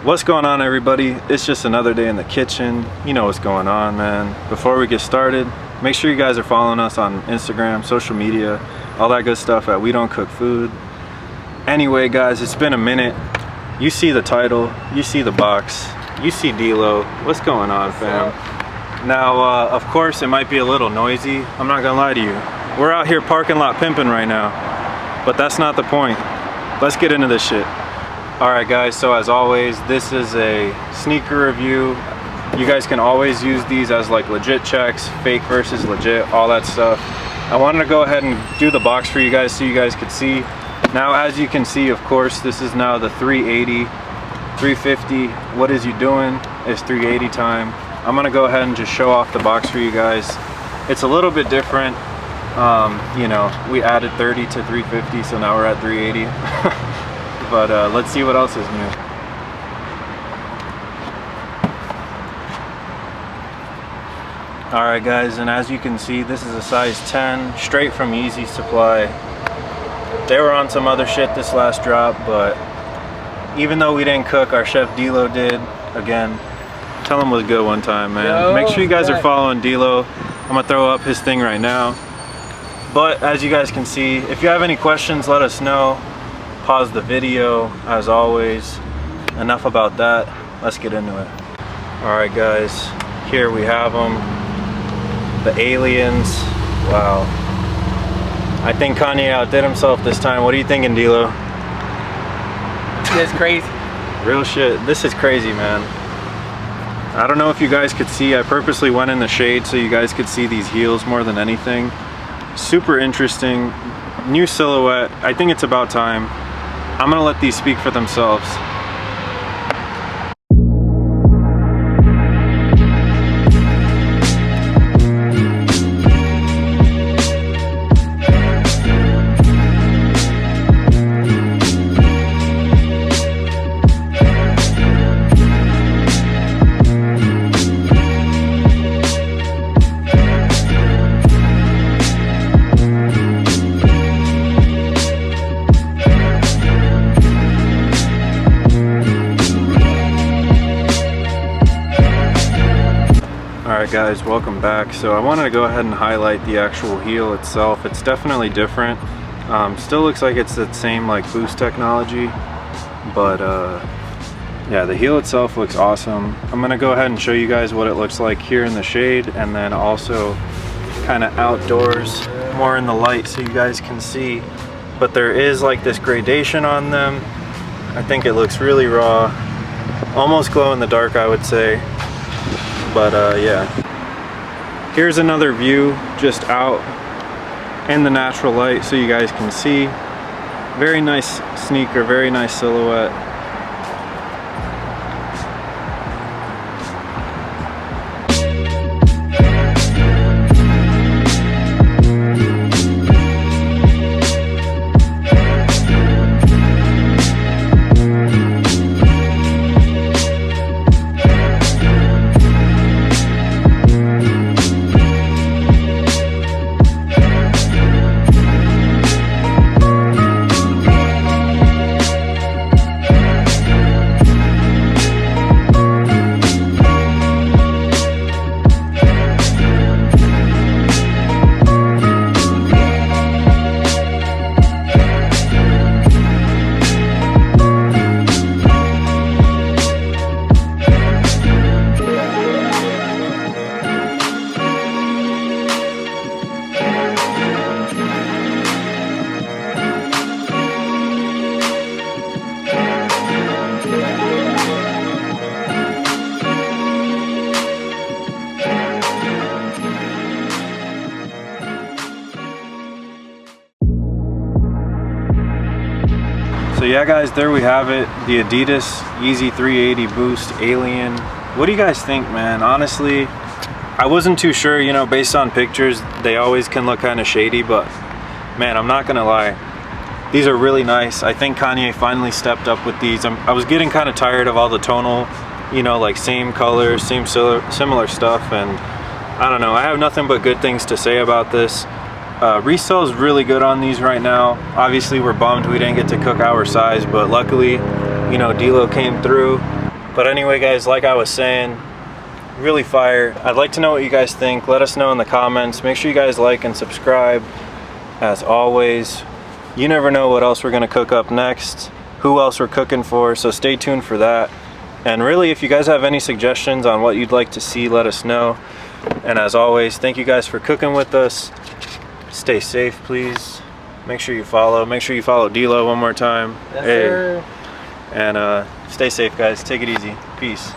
What's going on, everybody? It's just another day in the kitchen. You know what's going on, man. Before we get started, make sure you guys are following us on Instagram, social media, all that good stuff at We Don't Cook Food. Anyway, guys, it's been a minute. You see the title, you see the box, you see D-Lo. What's going on, fam? Now, of course, it might be a little noisy. I'm not gonna lie to you. We're out here parking lot pimping right now, but that's not the point. Let's get into this shit. Alright guys, so as always, this is a sneaker review. You guys can always use these as like legit checks, fake versus legit, all that stuff. I wanted to go ahead and do the box for you guys so you guys could see. Now, as you can see, of course, this is now the 380, 350. What is you doing? It's 380 time. I'm gonna go ahead and just show off the box for you guys. It's a little bit different. You know, we added 30 to 350, so now we're at 380. But let's see what else is new. Alright guys, and as you can see, this is a size 10, straight from Yeezy Supply. They were on some other shit this last drop, but even though we didn't cook, our chef D-Lo did. Again, tell him was good one time, man. Yo, make sure you guys are following D-Lo. I'm gonna throw up his thing right now. But as you guys can see, if you have any questions, let us know. Pause the video, as always. Enough about that, let's get into it. Alright guys, here we have them, the aliens. Wow, I think Kanye outdid himself this time. What are you thinking, D-Lo? That's crazy. Real shit, this is crazy, man. I don't know if you guys could see, I purposely went in the shade so you guys could see these heels more than anything. Super interesting, new silhouette. I think it's about time. I'm gonna let these speak for themselves. Alright guys, welcome back. So I wanted to go ahead and highlight the actual heel itself. It's definitely different. Still looks like it's the same like Boost technology, but yeah, the heel itself looks awesome. I'm gonna go ahead and show you guys what it looks like here in the shade, and then also kind of outdoors, more in the light so you guys can see. But there is like this gradation on them. I think it looks really raw, almost glow in the dark, I would say. But yeah, here's another view just out in the natural light so you guys can see. Very nice sneaker, very nice silhouette. So yeah guys, there we have it, the Adidas Yeezy 380 Boost Alien. What do you guys think, man? Honestly, I wasn't too sure, you know, based on pictures, they always can look kind of shady, but man, I'm not gonna lie. These are really nice. I think Kanye finally stepped up with these. I was getting kind of tired of all the tonal, you know, like same colors, same similar stuff, and I don't know. I have nothing but good things to say about this. Resale is really good on these right now. Obviously, we're bummed we didn't get to cook our size, but luckily, you know, D-Lo came through. But anyway, guys, like I was saying, really fire. I'd like to know what you guys think. Let us know in the comments. Make sure you guys like and subscribe. As always, you never know what else we're gonna cook up next, who else we're cooking for, so stay tuned for that. And really, if you guys have any suggestions on what you'd like to see, let us know. And as always, thank you guys for cooking with us. Stay safe, please. Make sure you follow D-Lo one more time. Yes, sir. And stay safe, guys. Take it easy. Peace.